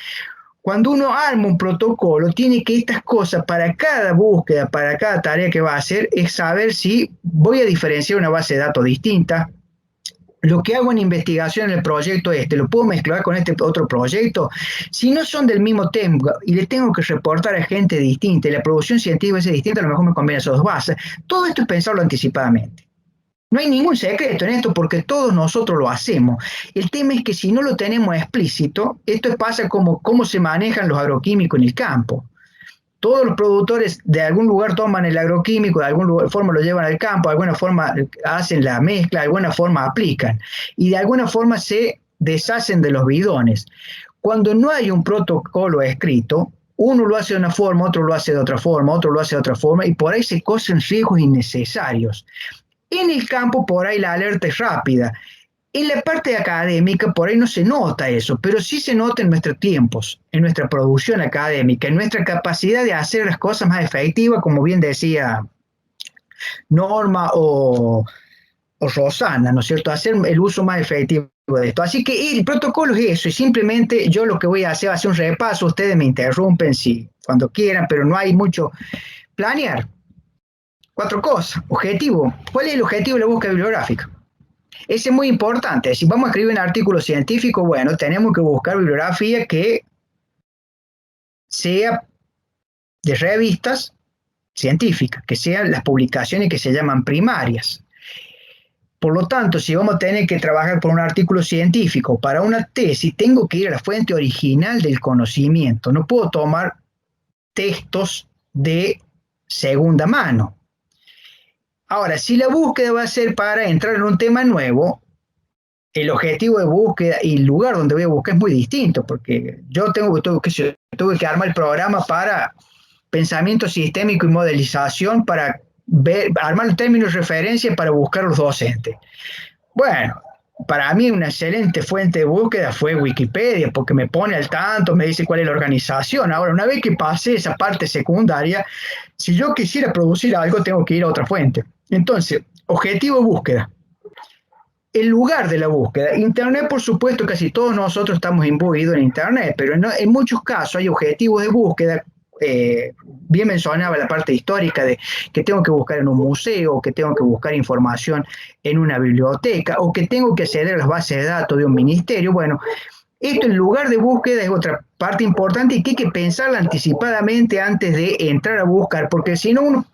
cuando uno arma un protocolo, tiene que estas cosas para cada búsqueda, para cada tarea que va a hacer, es saber si voy a diferenciar una base de datos distinta. Lo que hago en investigación en el proyecto lo puedo mezclar con este otro proyecto. Si no son del mismo tema y le tengo que reportar a gente distinta y la producción científica es distinta, a lo mejor me conviene esas dos bases. Todo esto es pensarlo anticipadamente. No hay ningún secreto en esto porque todos nosotros lo hacemos. El tema es que si no lo tenemos explícito, esto pasa como cómo se manejan los agroquímicos en el campo. Todos los productores de algún lugar toman el agroquímico, de alguna forma lo llevan al campo, de alguna forma hacen la mezcla, de alguna forma aplican y de alguna forma se deshacen de los bidones. Cuando no hay un protocolo escrito, uno lo hace de una forma, otro lo hace de otra forma, otro lo hace de otra forma y por ahí se corren riesgos innecesarios. En el campo por ahí la alerta es rápida. En la parte académica por ahí no se nota eso, pero sí se nota en nuestros tiempos, en nuestra producción académica, en nuestra capacidad de hacer las cosas más efectivas, como bien decía Norma o Rosana, ¿no es cierto? Hacer el uso más efectivo de esto. Así que el protocolo es eso, y simplemente yo lo que voy a hacer va a hacer un repaso, ustedes me interrumpen cuando quieran, pero no hay mucho. Planear. 4 cosas. Objetivo. ¿Cuál es el objetivo de la búsqueda bibliográfica? Ese es muy importante. Si vamos a escribir un artículo científico, bueno, tenemos que buscar bibliografía que sea de revistas científicas, que sean las publicaciones que se llaman primarias. Por lo tanto, si vamos a tener que trabajar por un artículo científico para una tesis, tengo que ir a la fuente original del conocimiento. No puedo tomar textos de segunda mano. Ahora, si la búsqueda va a ser para entrar en un tema nuevo, el objetivo de búsqueda y el lugar donde voy a buscar es muy distinto, porque yo tuve que armar el programa para pensamiento sistémico y modelización, para armar los términos de referencia para buscar los docentes. Bueno, para mí una excelente fuente de búsqueda fue Wikipedia, porque me pone al tanto, me dice cuál es la organización. Ahora, una vez que pasé esa parte secundaria, si yo quisiera producir algo, tengo que ir a otra fuente. Entonces, objetivo de búsqueda. El lugar de la búsqueda. Internet, por supuesto, casi todos nosotros estamos imbuidos en Internet, pero en muchos casos hay objetivos de búsqueda. Bien mencionaba la parte histórica de que tengo que buscar en un museo, que tengo que buscar información en una biblioteca, o que tengo que acceder a las bases de datos de un ministerio. Bueno, esto en lugar de búsqueda es otra parte importante y que hay que pensarla anticipadamente antes de entrar a buscar, porque si no, uno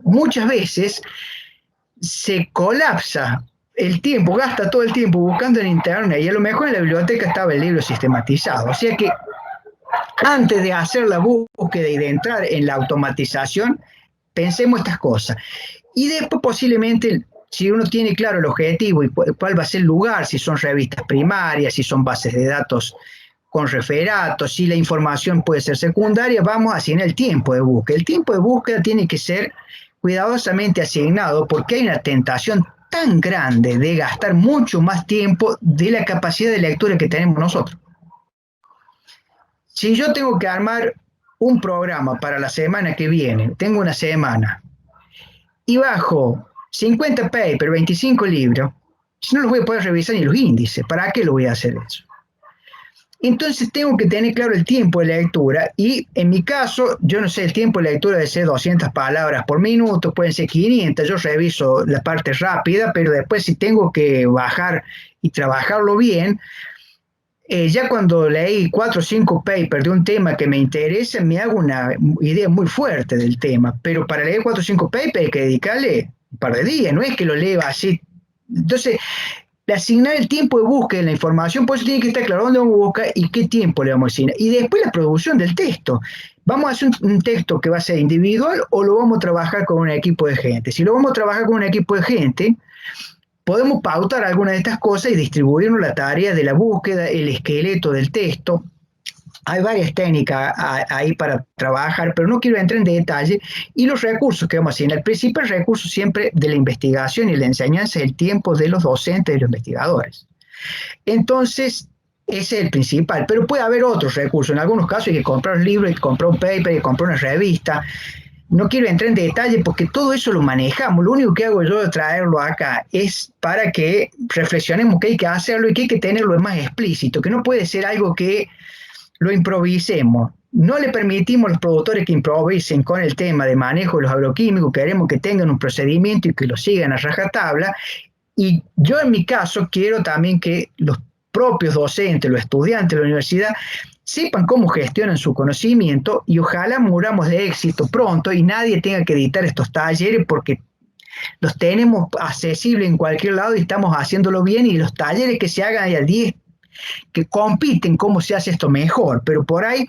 muchas veces se colapsa el tiempo, gasta todo el tiempo buscando en Internet y a lo mejor en la biblioteca estaba el libro sistematizado. O sea que antes de hacer la búsqueda y de entrar en la automatización, pensemos estas cosas. Y después posiblemente, si uno tiene claro el objetivo y cuál va a ser el lugar, si son revistas primarias, si son bases de datos con referatos, si la información puede ser secundaria, vamos a asignar el tiempo de búsqueda. El tiempo de búsqueda tiene que ser cuidadosamente asignado porque hay una tentación tan grande de gastar mucho más tiempo de la capacidad de lectura que tenemos nosotros. Si yo tengo que armar un programa para la semana que viene, tengo una semana, y bajo 50 papers, 25 libros, no los voy a poder revisar ni los índices. ¿Para qué lo voy a hacer eso? Entonces tengo que tener claro el tiempo de lectura y en mi caso, yo no sé, el tiempo de lectura debe ser 200 palabras por minuto, pueden ser 500, yo reviso la parte rápida, pero después si tengo que bajar y trabajarlo bien, ya cuando leí 4 o 5 papers de un tema que me interesa, me hago una idea muy fuerte del tema, pero para leer 4 o 5 papers hay que dedicarle un par de días, no es que lo lea así. Entonces, asignar el tiempo de búsqueda de la información, por eso tiene que estar claro dónde vamos a buscar y qué tiempo le vamos a asignar. Y después la producción del texto. ¿Vamos a hacer un texto que va a ser individual o lo vamos a trabajar con un equipo de gente? Si lo vamos a trabajar con un equipo de gente, podemos pautar algunas de estas cosas y distribuirnos la tarea de la búsqueda, el esqueleto del texto. Hay varias técnicas ahí para trabajar, pero no quiero entrar en detalle. Y los recursos que vamos a asignar. El principal recurso siempre de la investigación y la enseñanza es el tiempo de los docentes y los investigadores. Entonces, ese es el principal. Pero puede haber otros recursos. En algunos casos hay que comprar un libro, hay que comprar un paper, hay que comprar una revista. no quiero entrar en detalle porque todo eso lo manejamos. Lo único que hago yo de traerlo acá es para que reflexionemos que hay que hacerlo y que hay que tenerlo más explícito, que no puede ser algo que lo improvisemos. No le permitimos a los productores que improvisen con el tema de manejo de los agroquímicos, queremos que tengan un procedimiento y que lo sigan a rajatabla. Y yo en mi caso quiero también que los propios docentes, los estudiantes de la universidad, sepan cómo gestionan su conocimiento y ojalá muramos de éxito pronto y nadie tenga que editar estos talleres porque los tenemos accesibles en cualquier lado y estamos haciéndolo bien y los talleres que se hagan hay al 10 que compiten cómo se hace esto mejor, pero por ahí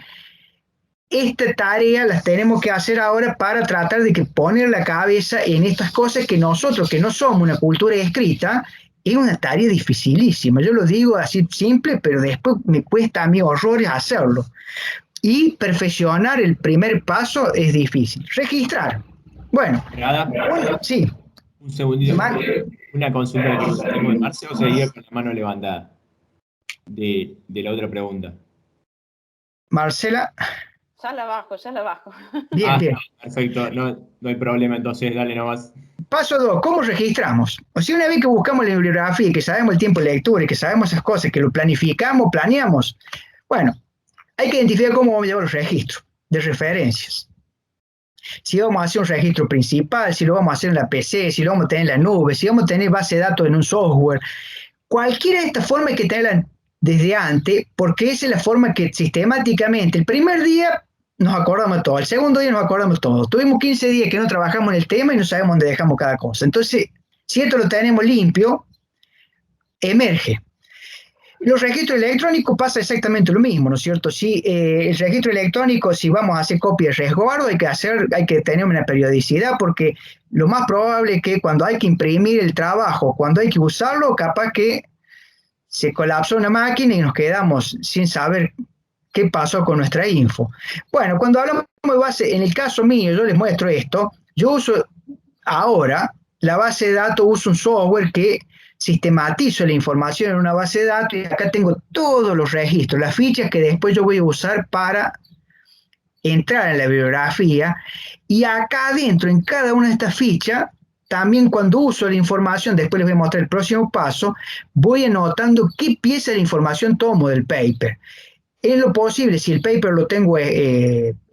esta tarea las tenemos que hacer ahora para tratar de que poner la cabeza en estas cosas que nosotros, que no somos una cultura escrita, es una tarea dificilísima. Yo lo digo así simple, pero después me cuesta a mí horrores hacerlo. Y perfeccionar el primer paso es difícil. Registrar. Bueno, sí. Un segundito. Una consulta que tengo de Marce, o seguía con la mano levantada de la otra pregunta. Marcela. Ya la bajo. Bien, bien. Perfecto, no hay problema, entonces dale nomás. Paso 2, ¿cómo registramos? O sea, una vez que buscamos la bibliografía y que sabemos el tiempo de lectura y que sabemos esas cosas, que lo planificamos, planeamos, bueno, hay que identificar cómo vamos a llevar los registros de referencias. Si vamos a hacer un registro principal, si lo vamos a hacer en la PC, si lo vamos a tener en la nube, si vamos a tener base de datos en un software. Cualquiera de estas formas hay que tenerla desde antes, porque esa es la forma que sistemáticamente, el primer día nos acordamos de todo, el segundo día nos acordamos de todo. Tuvimos 15 días que no trabajamos en el tema y no sabemos dónde dejamos cada cosa. Entonces, si esto lo tenemos limpio, emerge. Los registros electrónicos pasa exactamente lo mismo, ¿no es cierto? Si el registro electrónico, si vamos a hacer copia y resguardo, hay que tener una periodicidad, porque lo más probable es que cuando hay que imprimir el trabajo, cuando hay que usarlo, capaz que se colapsa una máquina y nos quedamos sin saber qué pasó con nuestra info. Bueno, cuando hablamos de base, en el caso mío, yo les muestro esto, yo uso ahora la base de datos, uso un software que sistematizo la información en una base de datos y acá tengo todos los registros, las fichas que después yo voy a usar para entrar en la bibliografía y acá adentro, en cada una de estas fichas, también cuando uso la información, después les voy a mostrar el próximo paso, voy anotando qué pieza de la información tomo del paper. En lo posible, si el paper lo tengo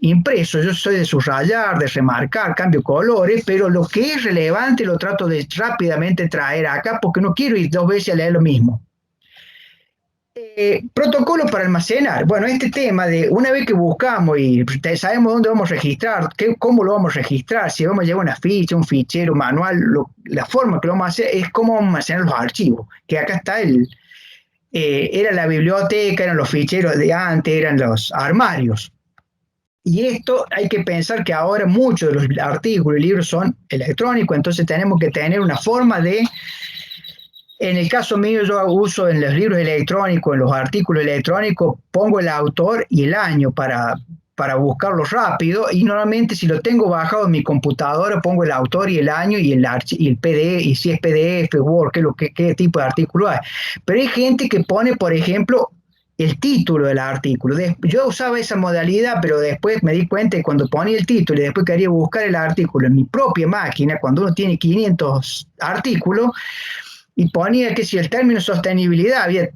impreso, yo soy de subrayar, de remarcar, cambio colores, pero lo que es relevante lo trato de rápidamente traer acá porque no quiero ir 2 veces a leer lo mismo. Protocolos para almacenar. Bueno, este tema de una vez que buscamos y sabemos dónde vamos a registrar, cómo lo vamos a registrar, si vamos a llevar una ficha, un fichero, manual, la forma que lo vamos a hacer es cómo vamos a almacenar los archivos, que acá está era la biblioteca, eran los ficheros de antes, eran los armarios. Y esto hay que pensar que ahora muchos de los artículos y libros son electrónicos, entonces tenemos que tener una forma de, en el caso mío yo uso en los libros electrónicos, en los artículos electrónicos, pongo el autor y el año para buscarlo rápido y normalmente si lo tengo bajado en mi computadora pongo el autor y el año y el PDF, y si es PDF, Word, qué tipo de artículo hay. Pero hay gente que pone, por ejemplo, el título del artículo. Yo usaba esa modalidad, pero después me di cuenta que cuando ponía el título y después quería buscar el artículo en mi propia máquina, cuando uno tiene 500 artículos, y ponía que si el término sostenibilidad había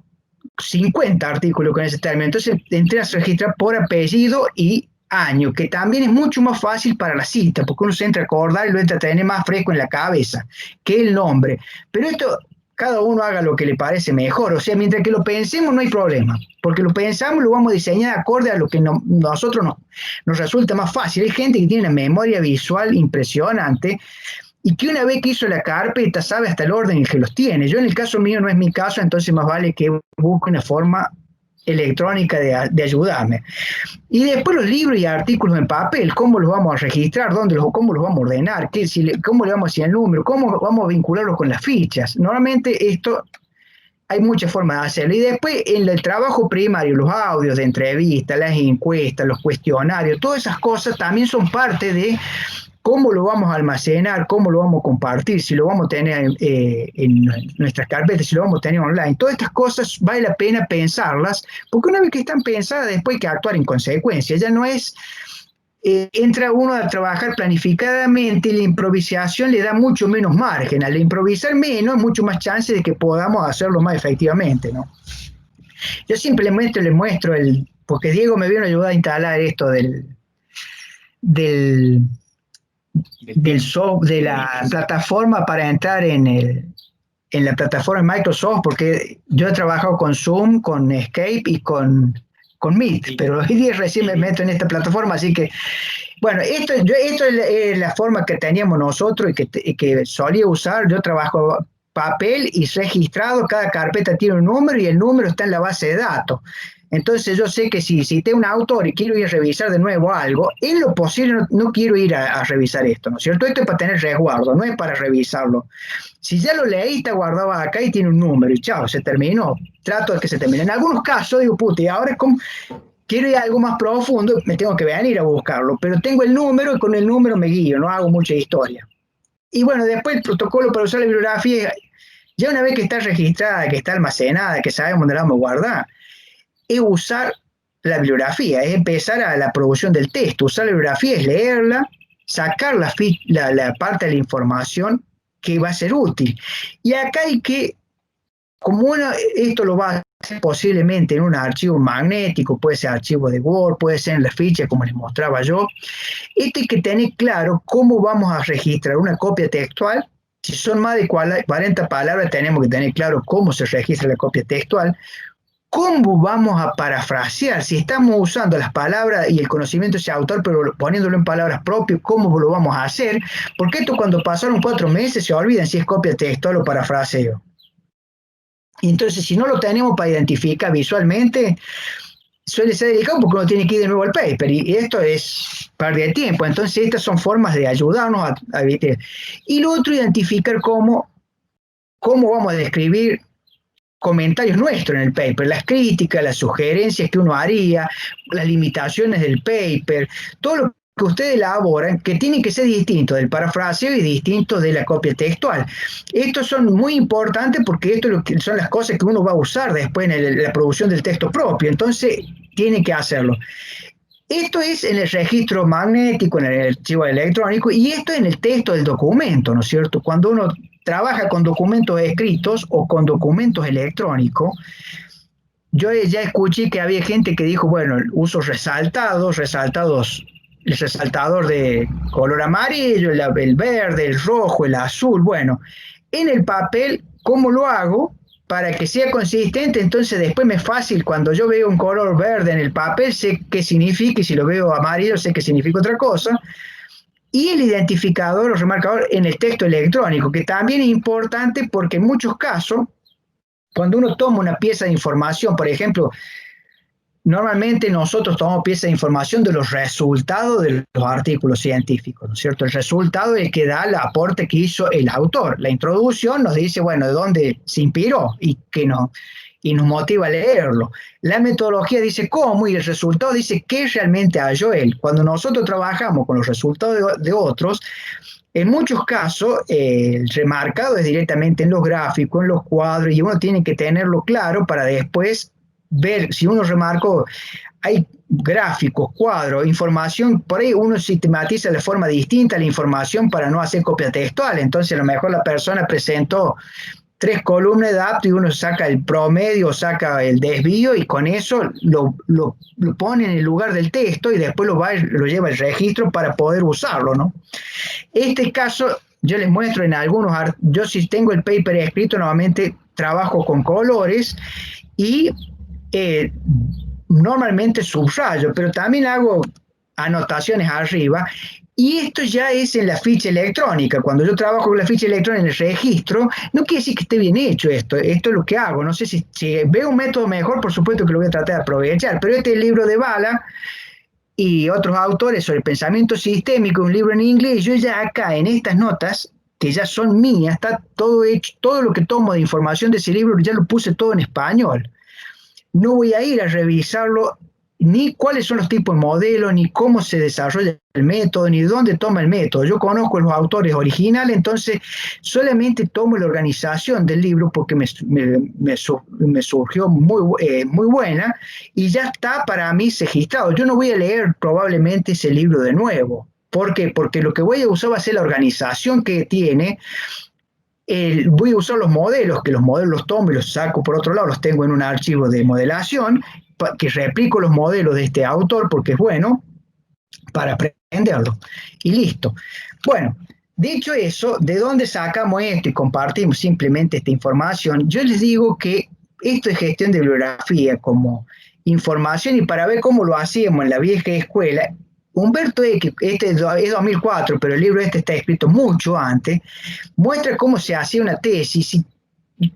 50 artículos con ese término, entonces entré a registrar por apellido y año, que también es mucho más fácil para la cita, porque uno se entra a acordar y lo entra a tener más fresco en la cabeza que el nombre. Pero esto, cada uno haga lo que le parece mejor, o sea, mientras que lo pensemos no hay problema, porque lo pensamos, lo vamos a diseñar acorde a lo que nosotros nos resulta más fácil. Hay gente que tiene una memoria visual impresionante, y que una vez que hizo la carpeta sabe hasta el orden en que los tiene. Yo en el caso mío no es mi caso, entonces más vale que busque una forma electrónica de ayudarme. Y después los libros y artículos en papel, ¿cómo los vamos a registrar? ¿Cómo los vamos a ordenar? ¿Cómo le vamos a hacer el número? ¿Cómo vamos a vincularlos con las fichas? Normalmente esto hay muchas formas de hacerlo. Y después en el trabajo primario, los audios de entrevistas, las encuestas, los cuestionarios, todas esas cosas también son parte de cómo lo vamos a almacenar, cómo lo vamos a compartir, si lo vamos a tener en nuestras carpetas, si lo vamos a tener online. Todas estas cosas vale la pena pensarlas, porque una vez que están pensadas, después hay que actuar en consecuencia. Ya no es entra uno a trabajar planificadamente y la improvisación le da mucho menos margen. Al improvisar menos, mucho más chance de que podamos hacerlo más efectivamente, ¿no? Yo simplemente le muestro porque Diego me vino a ayudar a instalar esto de la plataforma para entrar en la plataforma de Microsoft, porque yo he trabajado con Zoom, con Skype y con Meet, pero hoy día recién me meto en esta plataforma, así que, bueno, esto es la forma que teníamos nosotros y que solía usar. Yo trabajo papel y registrado, cada carpeta tiene un número y el número está en la base de datos. Entonces yo sé que si tengo un autor y quiero ir a revisar de nuevo algo, en lo posible no quiero ir a revisar esto, ¿no es cierto? Esto es para tener resguardo, no es para revisarlo. Si ya lo leí, está guardado acá y tiene un número y chao, se terminó. Trato de que se termine. En algunos casos digo, puta, y ahora es como, quiero ir a algo más profundo, me tengo que venir a buscarlo, pero tengo el número y con el número me guío, no hago mucha historia. Y bueno, después el protocolo para usar la bibliografía, ya una vez que está registrada, que está almacenada, que sabemos dónde la vamos a guardar, es usar la bibliografía, es empezar a la producción del texto. Usar la bibliografía es leerla, sacar la parte de la información que va a ser útil. Y acá hay que, como esto lo va a hacer posiblemente en un archivo magnético, puede ser archivo de Word, puede ser en la ficha como les mostraba yo, esto hay que tener claro cómo vamos a registrar una copia textual. Si son más de 40 palabras, tenemos que tener claro cómo se registra la copia textual. ¿Cómo vamos a parafrasear? Si estamos usando las palabras y el conocimiento de ese autor, pero poniéndolo en palabras propias, ¿cómo lo vamos a hacer? Porque esto cuando pasaron 4 meses se olvidan si es copia textual o parafraseo. Y entonces, si no lo tenemos para identificar visualmente, suele ser delicado porque uno tiene que ir de nuevo al paper, y esto es pérdida de tiempo. Entonces, estas son formas de ayudarnos a evitar. Y lo otro, identificar cómo vamos a describir comentarios nuestros en el paper, las críticas, las sugerencias que uno haría, las limitaciones del paper, todo lo que ustedes elaboran, que tiene que ser distinto del parafraseo y distinto de la copia textual. Estos son muy importantes porque esto son las cosas que uno va a usar después en la producción del texto propio, entonces tiene que hacerlo. Esto es en el registro magnético, en el archivo electrónico, y esto en el texto del documento, ¿no es cierto? Cuando uno trabaja con documentos escritos o con documentos electrónicos, yo ya escuché que había gente que dijo, bueno, uso resaltados, el resaltador de color amarillo, el verde, el rojo, el azul. Bueno, en el papel, ¿cómo lo hago? Para que sea consistente, entonces después me es fácil, cuando yo veo un color verde en el papel, sé qué significa, y si lo veo amarillo, sé qué significa otra cosa. Y el identificador o remarcador en el texto electrónico, que también es importante porque en muchos casos, cuando uno toma una pieza de información, por ejemplo, normalmente nosotros tomamos piezas de información de los resultados de los artículos científicos, ¿no es cierto? El resultado es el que da el aporte que hizo el autor. La introducción nos dice, bueno, de dónde se inspiró y nos motiva a leerlo. La metodología dice cómo y el resultado dice qué realmente halló él. Cuando nosotros trabajamos con los resultados de otros, en muchos casos el remarcado es directamente en los gráficos, en los cuadros, y uno tiene que tenerlo claro para después ver si uno remarcó, hay gráficos, cuadros, información, por ahí uno sistematiza de forma distinta la información para no hacer copia textual. Entonces a lo mejor la persona presentó 3 columnas de datos y uno saca el promedio, saca el desvío y con eso lo pone en el lugar del texto y después lo lleva al registro para poder usarlo, ¿no? Este caso yo les muestro en algunos, yo si tengo el paper escrito, normalmente trabajo con colores y normalmente subrayo, pero también hago anotaciones arriba, y esto ya es en la ficha electrónica. Cuando yo trabajo con la ficha electrónica en el registro, no quiere decir que esté bien hecho esto es lo que hago. No sé si veo un método mejor, por supuesto que lo voy a tratar de aprovechar, pero este es el libro de Bala y otros autores sobre el pensamiento sistémico, un libro en inglés. Yo ya acá en estas notas, que ya son mías, está todo hecho, todo lo que tomo de información de ese libro ya lo puse todo en español. No voy a ir a revisarlo ni cuáles son los tipos de modelos, ni cómo se desarrolla el método, ni dónde toma el método. Yo conozco los autores originales, entonces solamente tomo la organización del libro porque me surgió muy buena y ya está para mí registrado. Yo no voy a leer probablemente ese libro de nuevo. ¿Por qué? Porque lo que voy a usar va a ser la organización que tiene. Voy a usar los modelos, que los modelos los tomo y los saco por otro lado, los tengo en un archivo de modelación, que replico los modelos de este autor porque es bueno para aprenderlo. Y listo. Bueno, dicho eso, ¿de dónde sacamos esto y compartimos simplemente esta información? Yo les digo que esto es gestión de bibliografía como información y para ver cómo lo hacíamos en la vieja escuela. Humberto Eco, este es 2004, pero el libro este está escrito mucho antes, muestra cómo se hacía una tesis y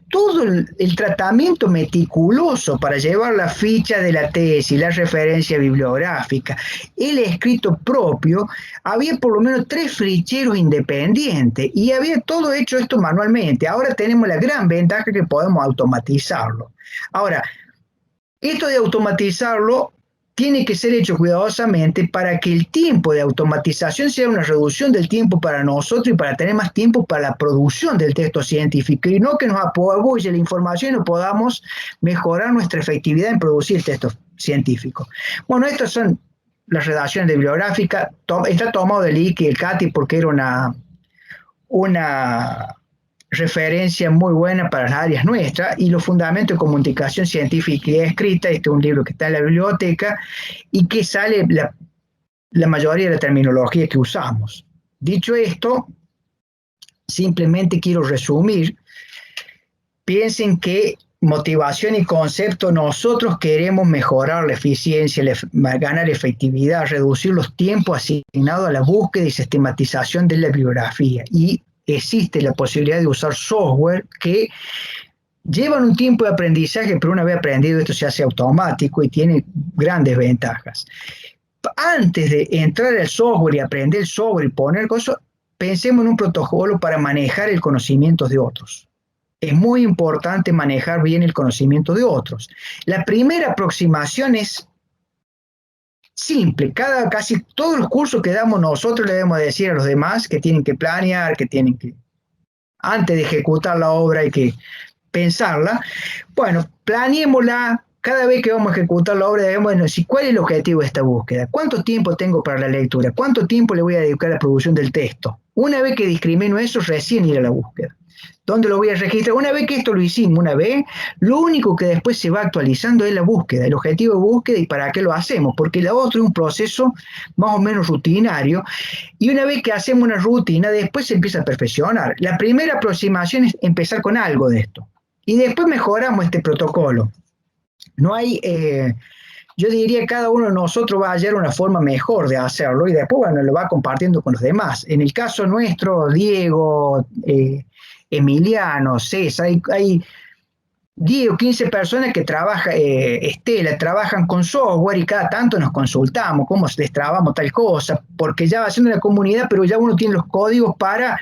todo el tratamiento meticuloso para llevar la ficha de la tesis, la referencia bibliográfica, el escrito propio, había por lo menos 3 ficheros independientes y había todo hecho esto manualmente. Ahora tenemos la gran ventaja que podemos automatizarlo. Ahora, esto de automatizarlo tiene que ser hecho cuidadosamente para que el tiempo de automatización sea una reducción del tiempo para nosotros y para tener más tiempo para la producción del texto científico y no que nos apoye la información y no podamos mejorar nuestra efectividad en producir textos científicos. Bueno, estas son las redacciones bibliográficas. Está tomado del ICI y el CATI porque era una referencia muy buena para las áreas nuestras y los fundamentos de comunicación científica y escrita. Este es un libro que está en la biblioteca y que sale la mayoría de la terminología que usamos. Dicho esto, simplemente quiero resumir. Piensen que motivación y concepto, nosotros queremos mejorar la eficiencia, ganar efectividad, reducir los tiempos asignados a la búsqueda y sistematización de la bibliografía y existe la posibilidad de usar software que llevan un tiempo de aprendizaje, pero una vez aprendido esto se hace automático y tiene grandes ventajas. Antes de entrar al software y aprender el software y poner cosas, pensemos en un protocolo para manejar el conocimiento de otros. Es muy importante manejar bien el conocimiento de otros. La primera aproximación es simple, casi todos los cursos que damos nosotros le debemos decir a los demás que tienen que planear, que tienen que, antes de ejecutar la obra hay que pensarla. Bueno, planeémosla, cada vez que vamos a ejecutar la obra debemos decir cuál es el objetivo de esta búsqueda, cuánto tiempo tengo para la lectura, cuánto tiempo le voy a dedicar a la producción del texto. Una vez que discrimino eso, recién ir a la búsqueda. ¿Dónde lo voy a registrar? Una vez que esto lo hicimos, lo único que después se va actualizando es la búsqueda, el objetivo de búsqueda y para qué lo hacemos, porque la otra es un proceso más o menos rutinario y una vez que hacemos una rutina, después se empieza a perfeccionar. La primera aproximación es empezar con algo de esto y después mejoramos este protocolo. No hay, yo diría que cada uno de nosotros va a hallar una forma mejor de hacerlo y después, bueno, lo va compartiendo con los demás. En el caso nuestro, Diego, Emiliano, César, hay 10 o 15 personas que trabajan, Estela, trabajan con software y cada tanto nos consultamos cómo destrabamos tal cosa, porque ya va siendo una comunidad, pero ya uno tiene los códigos para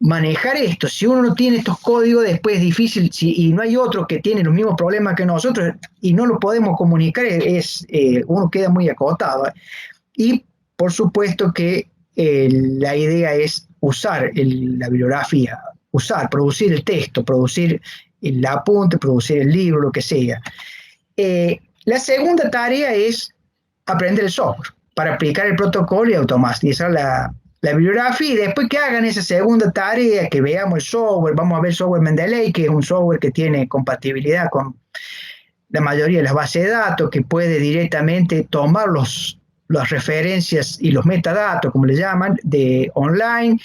manejar esto. Si uno no tiene estos códigos, después es difícil, y no hay otro que tiene los mismos problemas que nosotros y no lo podemos comunicar, uno queda muy acotado. Y por supuesto que la idea es usar la bibliografía, producir el texto, producir el apunte, producir el libro, lo que sea. La segunda tarea es aprender el software para aplicar el protocolo y automatizar la bibliografía y después que hagan esa segunda tarea, que veamos el software, vamos a ver el software Mendeley, que es un software que tiene compatibilidad con la mayoría de las bases de datos, que puede directamente tomar las referencias y los metadatos, como le llaman, de online,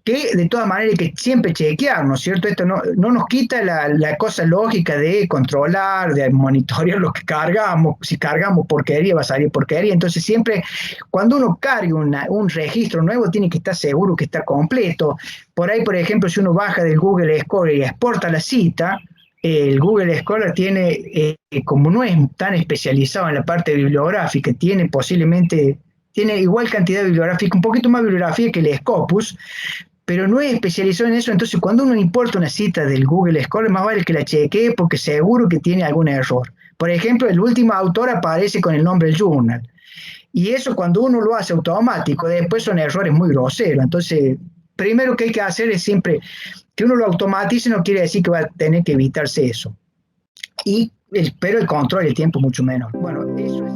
que de todas maneras hay que siempre chequear, ¿no es cierto? Esto no nos quita la cosa lógica de controlar, de monitorear lo que cargamos. Si cargamos porquería, va a salir porquería. Entonces siempre, cuando uno carga un registro nuevo, tiene que estar seguro que está completo. Por ahí, por ejemplo, si uno baja del Google Scholar y exporta la cita, el Google Scholar tiene, como no es tan especializado en la parte bibliográfica, tiene igual cantidad de bibliográfica, un poquito más bibliografía que el Scopus, pero no es especializado en eso. Entonces cuando uno importa una cita del Google Scholar, más vale que la chequee porque seguro que tiene algún error. Por ejemplo, el último autor aparece con el nombre del journal. Y eso cuando uno lo hace automático, después son errores muy groseros. Entonces, primero que hay que hacer es siempre que uno lo automatice, no quiere decir que va a tener que evitarse eso. Pero el control del tiempo es mucho menos. Bueno, eso es...